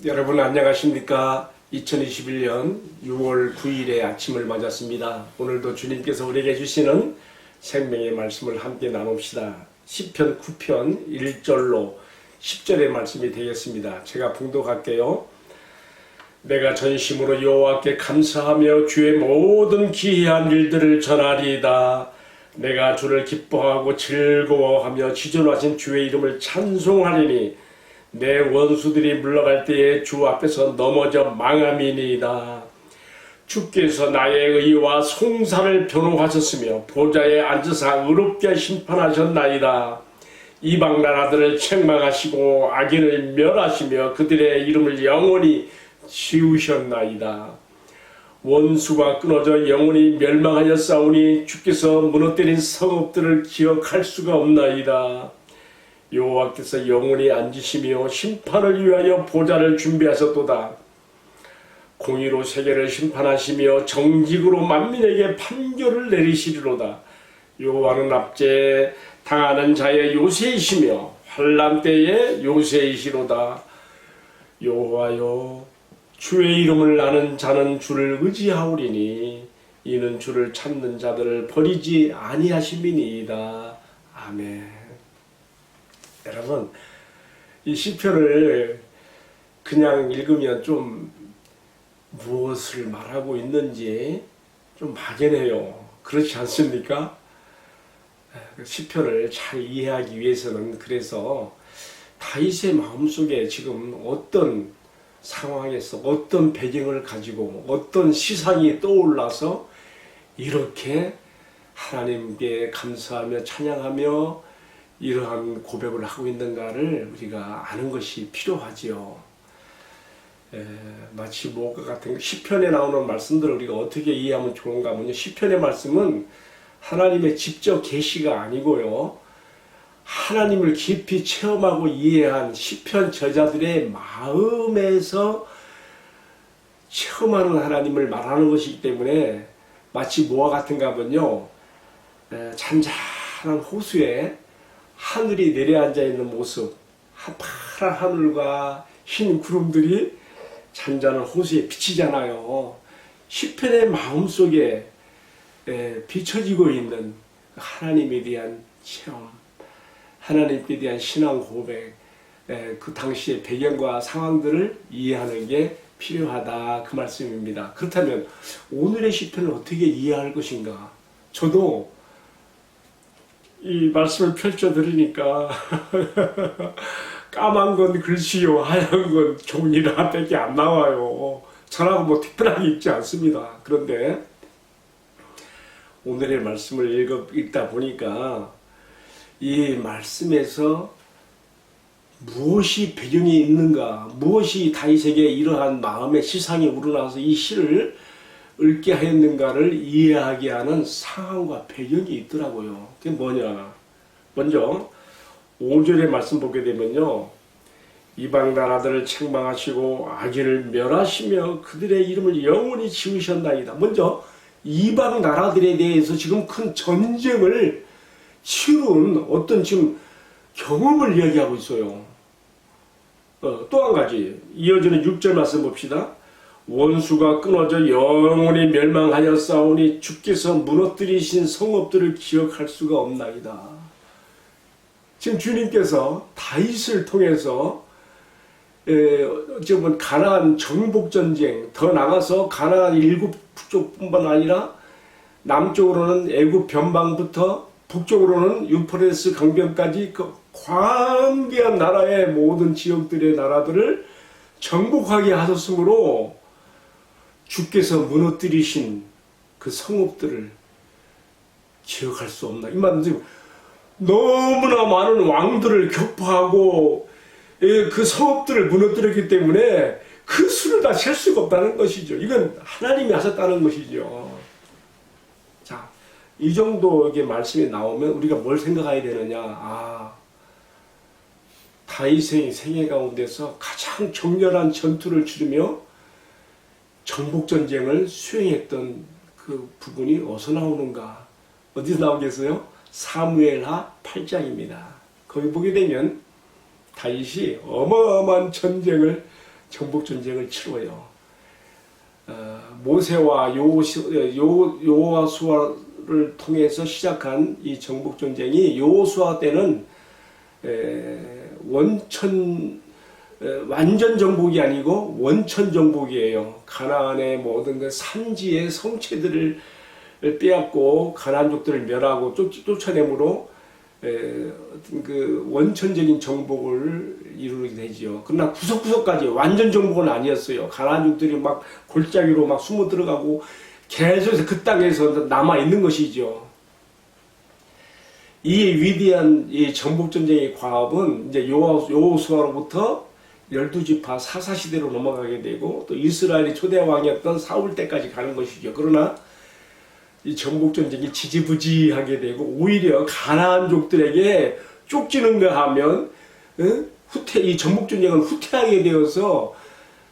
여러분 안녕하십니까? 2021년 6월 9일의 아침을 맞았습니다. 오늘도 주님께서 우리에게 주시는 생명의 말씀을 함께 나눕시다. 시편 9편 1절로 10절의 말씀이 되겠습니다. 제가 봉독할게요. 내가 전심으로 여호와께 감사하며 주의 모든 기이한 일들을 전하리이다. 내가 주를 기뻐하고 즐거워하며 지존하신 주의 이름을 찬송하리니 내 원수들이 물러갈 때에 주 앞에서 넘어져 망함이니이다. 주께서 나의 의와 송사를 변호하셨으며 보좌에 앉으사 의롭게 심판하셨나이다. 이방 나라들을 책망하시고 악인을 멸하시며 그들의 이름을 영원히 지우셨나이다. 원수가 끊어져 영원히 멸망하였사오니 주께서 무너뜨린 성읍들을 기억할 수가 없나이다. 여호와께서 영원히 앉으시며 심판을 위하여 보좌를 준비하셨도다. 공의로 세계를 심판하시며 정직으로 만민에게 판결을 내리시리로다. 여호와는 압제 당하는 자의 요새이시며 환난 때의 요새이시로다. 여호와여, 주의 이름을 아는 자는 주를 의지하오리니 이는 주를 찾는 자들을 버리지 아니하심이니이다. 아멘. 여러분, 이 시편을 그냥 읽으면 좀 무엇을 말하고 있는지 좀 막연해요. 그렇지 않습니까? 시편을 잘 이해하기 위해서는 그래서 다윗의 마음속에 지금 어떤 상황에서 어떤 배경을 가지고 어떤 시상이 떠올라서 이렇게 하나님께 감사하며 찬양하며 이러한 고백을 하고 있는가를 우리가 아는 것이 필요하지요. 마치 무엇과 같은 시편에 나오는 말씀들을 우리가 어떻게 이해하면 좋은가 하면요, 시편의 말씀은 하나님의 직접 계시가 아니고요, 하나님을 깊이 체험하고 이해한 시편 저자들의 마음에서 체험하는 하나님을 말하는 것이기 때문에 마치 뭐와 같은가 하면요, 잔잔한 호수에 하늘이 내려앉아 있는 모습, 파란 하늘과 흰 구름들이 잔잔한 호수에 비치잖아요. 시편의 마음속에 비춰지고 있는 하나님에 대한 체험, 하나님께 대한 신앙 고백, 그 당시의 배경과 상황들을 이해하는 게 필요하다, 그 말씀입니다. 그렇다면 오늘의 시편을 어떻게 이해할 것인가? 저도 이 말씀을 펼쳐 들으니까 까만 건 글씨요, 하얀 건 종이라 밖에 안 나와요. 저라고 뭐 특별하게 읽지 않습니다. 그런데 오늘의 말씀을 읽다 보니까 이 말씀에서 무엇이 배경이 있는가, 무엇이 다윗에게 이러한 마음의 시상이 우러나서 이 시를 읽게 하였는가를 이해하게 하는 상황과 배경이 있더라고요. 그게 뭐냐? 먼저 5절의 말씀 보게 되면요, 이방 나라들을 책망하시고 악인을 멸하시며 그들의 이름을 영원히 지우셨나이다. 먼저 이방 나라들에 대해서 지금 큰 전쟁을 치룬 어떤 지금 경험을 이야기하고 있어요. 또 한 가지, 이어지는 6절 말씀 봅시다. 원수가 끊어져 영원히 멸망하였사오니 주께서 무너뜨리신 성읍들을 기억할 수가 없나이다. 지금 주님께서 다윗을 통해서 어쩌면 가나안 정복전쟁, 더 나가서 가나안 일곱 쪽뿐만 아니라 남쪽으로는 애굽 변방부터 북쪽으로는 유프레스 강변까지 그 광대한 나라의 모든 지역들의 나라들을 정복하게 하셨으므로 주께서 무너뜨리신 그 성읍들을 기억할 수 없나. 이 말은 너무나 많은 왕들을 격파하고 그 성읍들을 무너뜨렸기 때문에 그 수를 다 셀 수가 없다는 것이죠. 이건 하나님이 하셨다는 것이죠. 자, 이 정도의 말씀이 나오면 우리가 뭘 생각해야 되느냐. 다윗의 생애 가운데서 가장 격렬한 전투를 치르며 정복전쟁을 수행했던 그 부분이 어디서 나오는가? 어디서 나오겠어요? 사무엘하 8장입니다. 거기 보게 되면 다윗이 어마어마한 전쟁을 정복 전쟁을 치러요. 모세와 여호수아를 통해서 시작한 이 정복 전쟁이 여호수아 때는 완전 정복이 아니고 원천 정복이에요. 가나안의 모든 그 산지의 성체들을 빼앗고 가나안족들을 멸하고 쫓아내므로 그 원천적인 정복을 이루게 되죠. 그러나 구석구석까지 완전 정복은 아니었어요. 가나안족들이 막 골짜기로 막 숨어 들어가고 계속해서 그 땅에서 남아 있는 것이죠. 이 위대한 이 정복 전쟁의 과업은 이제 여호수아로부터 12지파 사사 시대로 넘어가게 되고 또 이스라엘의 초대 왕이었던 사울 때까지 가는 것이죠. 그러나 이 정복 전쟁이 지지부지하게 되고 오히려 가나안족들에게 쫓기는가 하면 이 정복 전쟁은 후퇴하게 되어서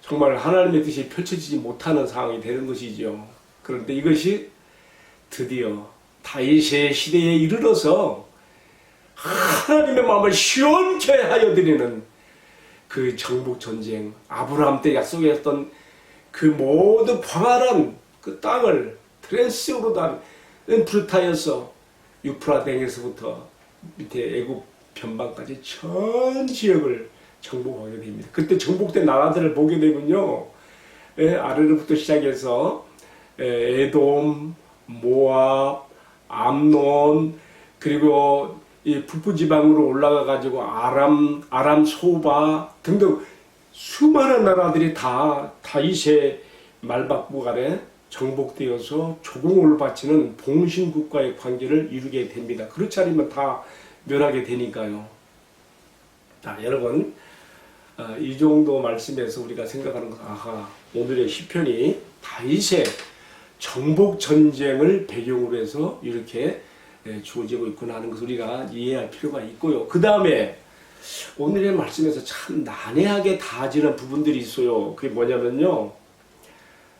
정말 하나님의 뜻이 펼쳐지지 못하는 상황이 되는 것이죠. 그런데 이것이 드디어 다윗의 시대에 이르러서 하나님의 마음을 시원케 하여 드리는 그 정복 전쟁, 아브라함 때 약속했던 그 모든 광활한 그 땅을 트랜스로단 프루타에서 유프라땡에서부터 밑에 애굽 변방까지 전 지역을 정복하게 됩니다. 그때 정복된 나라들을 보게 되면요, 아래로부터 시작해서 에돔, 모압, 암논, 그리고 이 북부 지방으로 올라가 가지고 아람 소바 등등 수많은 나라들이 다 다윗의 말박부 아래 정복되어서 조공을 바치는 봉신국가의 관계를 이루게 됩니다. 그렇지 않으면 다 멸하게 되니까요. 자, 여러분, 이 정도 말씀에서 우리가 생각하는 것, 오늘의 시편이 다윗의 정복 전쟁을 배경으로 해서 이렇게 주어지고 있구나 하는 것을 우리가 이해할 필요가 있고요. 그 다음에 오늘의 말씀에서 참 난해하게 다지는 부분들이 있어요. 그게 뭐냐면요,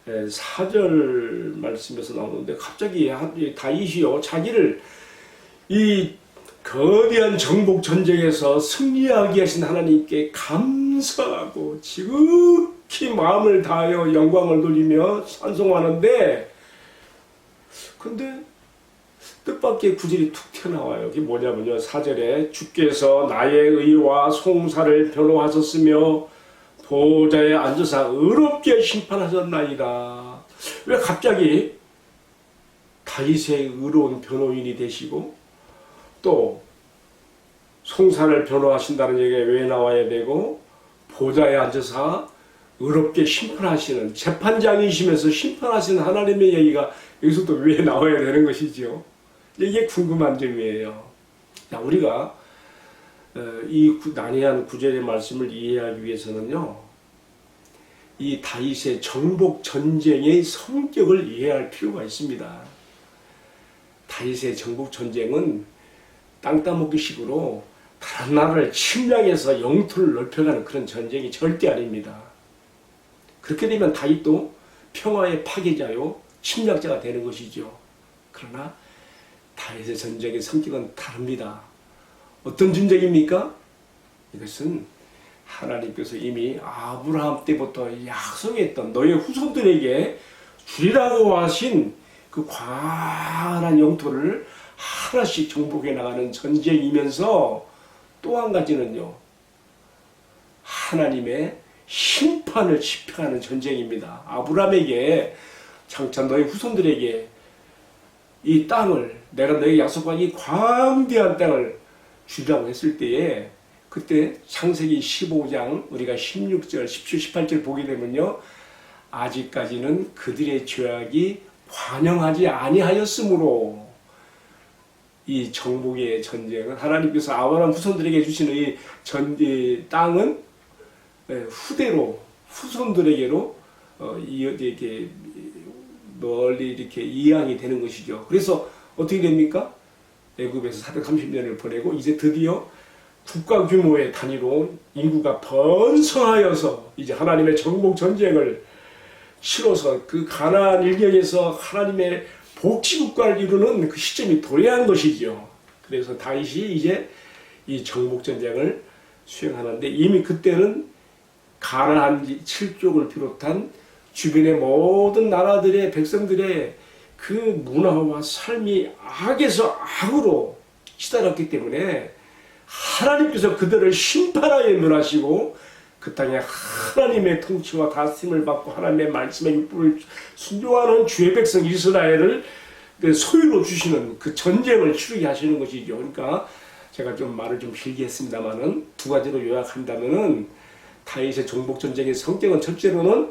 4절 말씀에서 나오는데 갑자기 다윗이요, 자기를 이 거대한 정복 전쟁에서 승리하게 하신 하나님께 감사하고 지극히 마음을 다하여 영광을 돌리며 찬송하는데, 근데 뜻밖의 구절이 툭 튀어나와요. 이게 뭐냐면요, 4절에 주께서 나의 의와 송사를 변호하셨으며 보좌에 앉으사 의롭게 심판하셨나이다. 왜 갑자기 다윗의 의로운 변호인이 되시고 또 송사를 변호하신다는 얘기가 왜 나와야 되고 보좌에 앉으사 의롭게 심판하시는 재판장이시면서 심판하시는 하나님의 얘기가 여기서 또 왜 나와야 되는 것이죠? 이게 궁금한 점이에요. 자, 우리가 이 난해한 구절의 말씀을 이해하기 위해서는요, 이 다윗의 정복 전쟁의 성격을 이해할 필요가 있습니다. 다윗의 정복 전쟁은 땅 따먹기식으로 다른 나라를 침략해서 영토를 넓혀가는 그런 전쟁이 절대 아닙니다. 그렇게 되면 다윗도 평화의 파괴자요, 침략자가 되는 것이죠. 그러나 다윗의 전쟁의 성격은 다릅니다. 어떤 전쟁입니까? 이것은 하나님께서 이미 아브라함 때부터 약속했던 너의 후손들에게 주리라고 하신 그 광활한 영토를 하나씩 정복해 나가는 전쟁이면서 또 한 가지는요, 하나님의 심판을 집행하는 전쟁입니다. 아브라함에게 장차 너의 후손들에게 이 땅을, 내가 너에게 약속한 이 광대한 땅을 주리라고 했을 때에, 그때 창세기 15장 우리가 16절, 17, 18절 보게 되면요, 아직까지는 그들의 죄악이 관영하지 아니하였으므로 이 정복의 전쟁은, 하나님께서 아브라함 후손들에게 주시는 이 땅은 후대로 후손들에게로 이렇게 멀리 이렇게 이양이 되는 것이죠. 그래서 어떻게 됩니까? 애굽에서 430년을 보내고 이제 드디어 국가 규모의 단위로 인구가 번성하여서 이제 하나님의 정복 전쟁을 치러서 그 가나안 일경에서 하나님의 복지국가를 이루는 그 시점이 도래한 것이죠. 그래서 다윗이 이제 이 정복 전쟁을 수행하는데, 이미 그때는 가나안 7족을 비롯한 주변의 모든 나라들의 백성들의 그 문화와 삶이 악에서 악으로 치달았기 때문에 하나님께서 그들을 심판하여 멸하시고 그 땅에 하나님의 통치와 다스림을 받고 하나님의 말씀의 율법을 순종하는 주의 백성 이스라엘을 소유로 주시는 그 전쟁을 치르게 하시는 것이죠. 그러니까 제가 좀 말을 좀 길게 했습니다만은 두 가지로 요약한다면은 다윗의 정복 전쟁의 성격은 첫째로는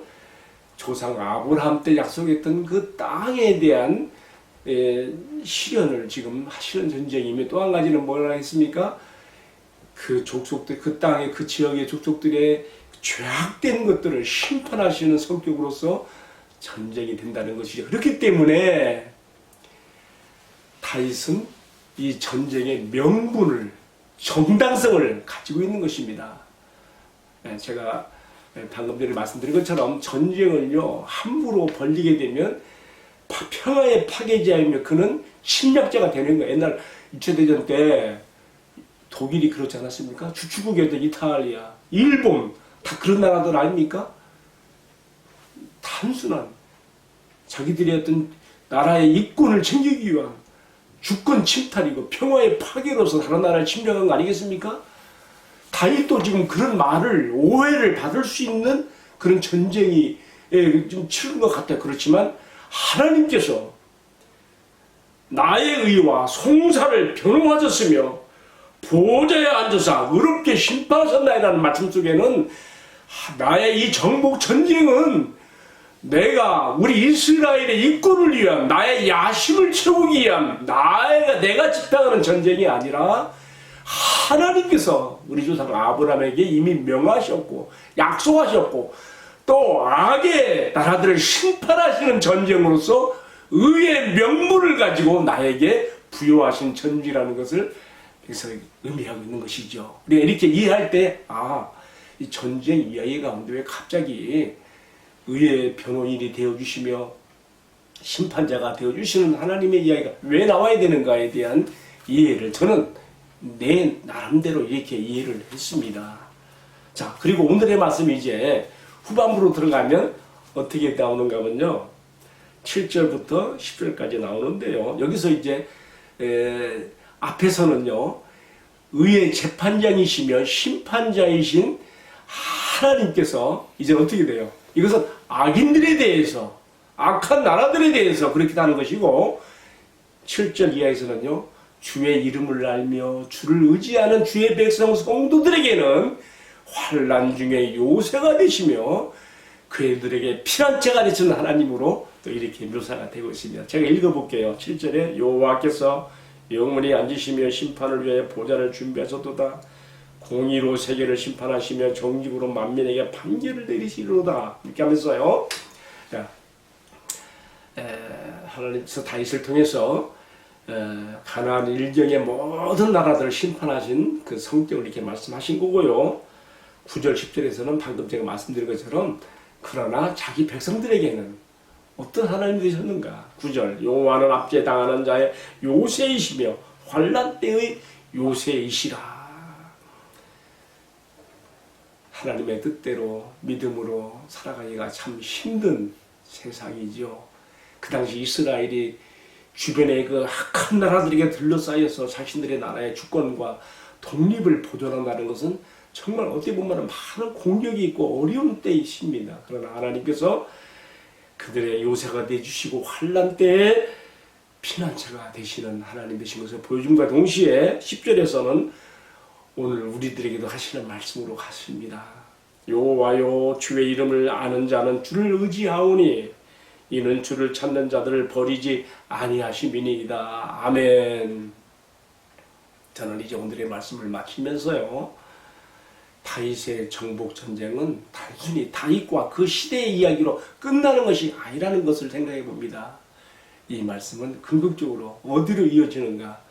조상 아브라함 때 약속했던 그 땅에 대한 실현을 지금 하시는 전쟁이며 또 한 가지는 뭐라 했습니까? 그 족속들, 그 땅의 그 지역의 족속들의 죄악된 것들을 심판하시는 성격으로서 전쟁이 된다는 것이죠. 그렇기 때문에 다윗은 이 전쟁의 명분을, 정당성을 가지고 있는 것입니다. 제가 방금 전에 말씀드린 것처럼 전쟁을요 함부로 벌리게 되면 평화의 파괴자이며 그는 침략자가 되는 거예요. 옛날 2차 대전 때 독일이 그렇지 않았습니까? 주축국이었던 이탈리아, 일본 다 그런 나라들 아닙니까? 단순한 자기들의 어떤 나라의 이권을 챙기기 위한 주권 침탈이고 평화의 파괴로서 다른 나라를 침략한 거 아니겠습니까? 다윗도 지금 그런 말을 오해를 받을 수 있는 그런 전쟁이 좀 치른 것 같아요. 그렇지만 하나님께서 나의 의와 송사를 변호하셨으며 보좌에 앉아서 의롭게 심판하셨나이라는 말씀 속에는 나의 이 정복 전쟁은 내가 우리 이스라엘의 이권을 위한 나의 야심을 채우기 위한 내가 집행하는 전쟁이 아니라 하나님께서 우리 조상 아브라함에게 이미 명하셨고 약속하셨고 또 악의 나라들을 심판하시는 전쟁으로서 의의 명분을 가지고 나에게 부여하신 전쟁이라는 것을 여기서 의미하고 있는 것이죠. 우리가 이렇게 이해할 때 이 전쟁 이야기 가운데 왜 갑자기 의의 변호인이 되어주시며 심판자가 되어주시는 하나님의 이야기가 왜 나와야 되는가에 대한 이해를 저는 내 나름대로 이렇게 이해를 했습니다. 자, 그리고 오늘의 말씀이 이제 후반부로 들어가면 어떻게 나오는가 하면요. 7절부터 10절까지 나오는데요. 여기서 이제 앞에서는요. 의의 재판장이시며 심판자이신 하나님께서 이제 어떻게 돼요? 이것은 악인들에 대해서 악한 나라들에 대해서 그렇게 하는 것이고 7절 이하에서는요. 주의 이름을 알며 주를 의지하는 주의 백성 성도들에게는 환난 중에 요새가 되시며 그들에게 피난처가 되시는 하나님으로 또 이렇게 묘사가 되고 있습니다. 제가 읽어볼게요. 7절에 여호와께서 영원히 앉으시며 심판을 위하여 보좌를 준비하셨도다. 공의로 세계를 심판하시며 정직으로 만민에게 판결을 내리시리로다. 이렇게 하면서요. 자, 하나님께서 다윗을 통해서 가나안 일경의 모든 나라들을 심판하신 그 성격을 이렇게 말씀하신 거고요. 9절 10절에서는 방금 제가 말씀드린 것처럼 그러나 자기 백성들에게는 어떤 하나님이 되셨는가. 9절 여호와는 압제 당하는 자의 요새이시며 환난 때의 요새이시라. 하나님의 뜻대로 믿음으로 살아가기가 참 힘든 세상이죠. 그 당시 이스라엘이 주변의 그 악한 나라들에게 둘러싸여서 자신들의 나라의 주권과 독립을 보존한다는 것은 정말 어떻게 보면 많은 공격이 있고 어려운 때이십니다. 그러나 하나님께서 그들의 요새가 되주시고 환난 때에 피난처가 되시는 하나님 되신 것을 보여줌과 동시에 10절에서는 오늘 우리들에게도 하시는 말씀으로 갔습니다. 여호와여 주의 이름을 아는 자는 주를 의지하오니 이는 주를 찾는 자들을 버리지 아니하심이니이다. 아멘. 저는 이제 오늘의 말씀을 마치면서요. 다윗의 정복 전쟁은 단순히 다윗과 그 시대의 이야기로 끝나는 것이 아니라는 것을 생각해 봅니다. 이 말씀은 궁극적으로 어디로 이어지는가?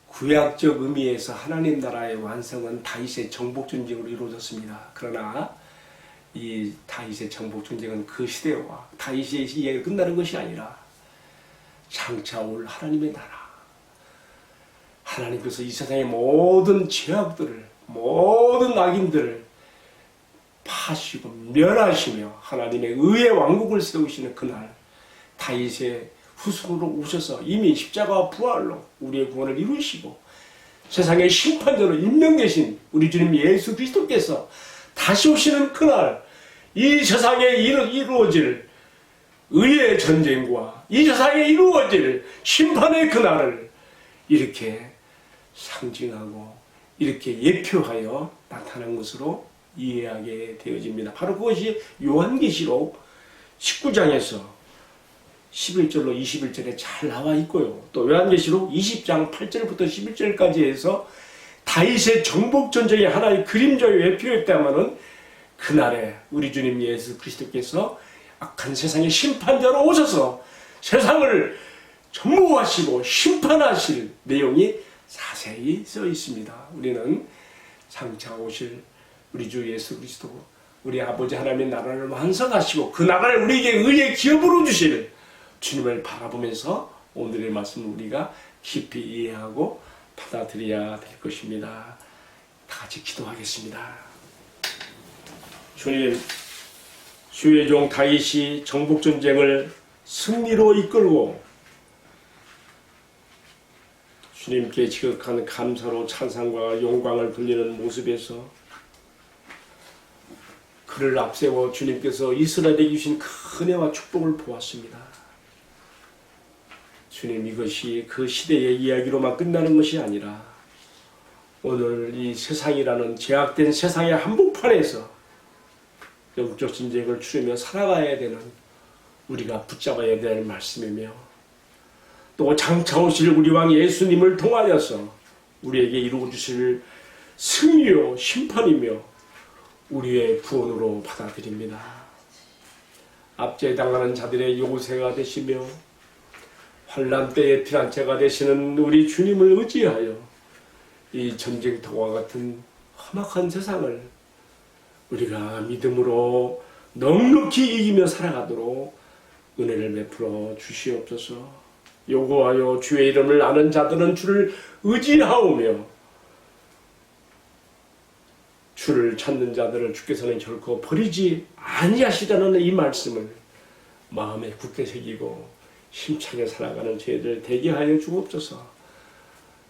구약적 의미에서 하나님 나라의 완성은 다윗의 정복 전쟁으로 이루어졌습니다. 그러나 이 다윗의 정복 전쟁은 그 시대와 다윗의 이야기가 끝나는 것이 아니라 장차 올 하나님의 나라, 하나님께서 이 세상의 모든 죄악들을, 모든 악인들을 파시고 멸하시며 하나님의 의의 왕국을 세우시는 그날, 다윗의 후손으로 오셔서 이미 십자가와 부활로 우리의 구원을 이루시고 세상의 심판자로 임명되신 우리 주님 예수 그리스도께서 다시 오시는 그날, 이 세상에 이루어질 의의 전쟁과 이 세상에 이루어질 심판의 그날을 이렇게 상징하고 이렇게 예표하여 나타난 것으로 이해하게 되어집니다. 바로 그것이 요한계시록 19장에서 11절로 21절에 잘 나와 있고요. 또 요한계시록 20장 8절부터 11절까지 해서 다윗의 정복전쟁의 하나의 그림자의 예표였다마는 그날에 우리 주님 예수 그리스도께서 악한 세상의 심판자로 오셔서 세상을 전무하시고 심판하실 내용이 자세히 써 있습니다. 우리는 장차 오실 우리 주 예수 그리스도, 우리 아버지 하나님의 나라를 완성하시고 그 나라를 우리에게 의의 기업으로 주실 주님을 바라보면서 오늘의 말씀을 우리가 깊이 이해하고 받아들여야 될 것입니다. 다 같이 기도하겠습니다. 주님, 주의 종 다윗이 정복전쟁을 승리로 이끌고 주님께 지극한 감사로 찬양과 영광을 돌리는 모습에서 그를 앞세워 주님께서 이스라엘에게 주신 큰 은혜와 축복을 보았습니다. 주님, 이것이 그 시대의 이야기로만 끝나는 것이 아니라 오늘 이 세상이라는 제약된 세상의 한복판에서 영적 전쟁을 치르며 살아가야 되는 우리가 붙잡아야 될 말씀이며 또 장차 오실 우리 왕 예수님을 통하여서 우리에게 이루어 주실 승리요 심판이며 우리의 구원으로 받아들입니다. 압제당하는 자들의 요새가 되시며 환난 때의 피난처가 되시는 우리 주님을 의지하여 이 전쟁터와 같은 험악한 세상을 우리가 믿음으로 넉넉히 이기며 살아가도록 은혜를 베풀어 주시옵소서. 요구하여 주의 이름을 아는 자들은 주를 의지하오며 주를 찾는 자들을 주께서는 결코 버리지 아니하시다는 이 말씀을 마음에 굳게 새기고 힘차게 살아가는 저희들 되게 하여 주옵소서.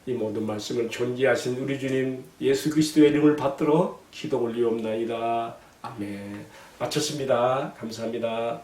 이 모든 말씀을 존귀하신 우리 주님 예수 그리스도의 이름을 받들어 기도 올리옵나이다. 아멘. 마쳤습니다. 감사합니다.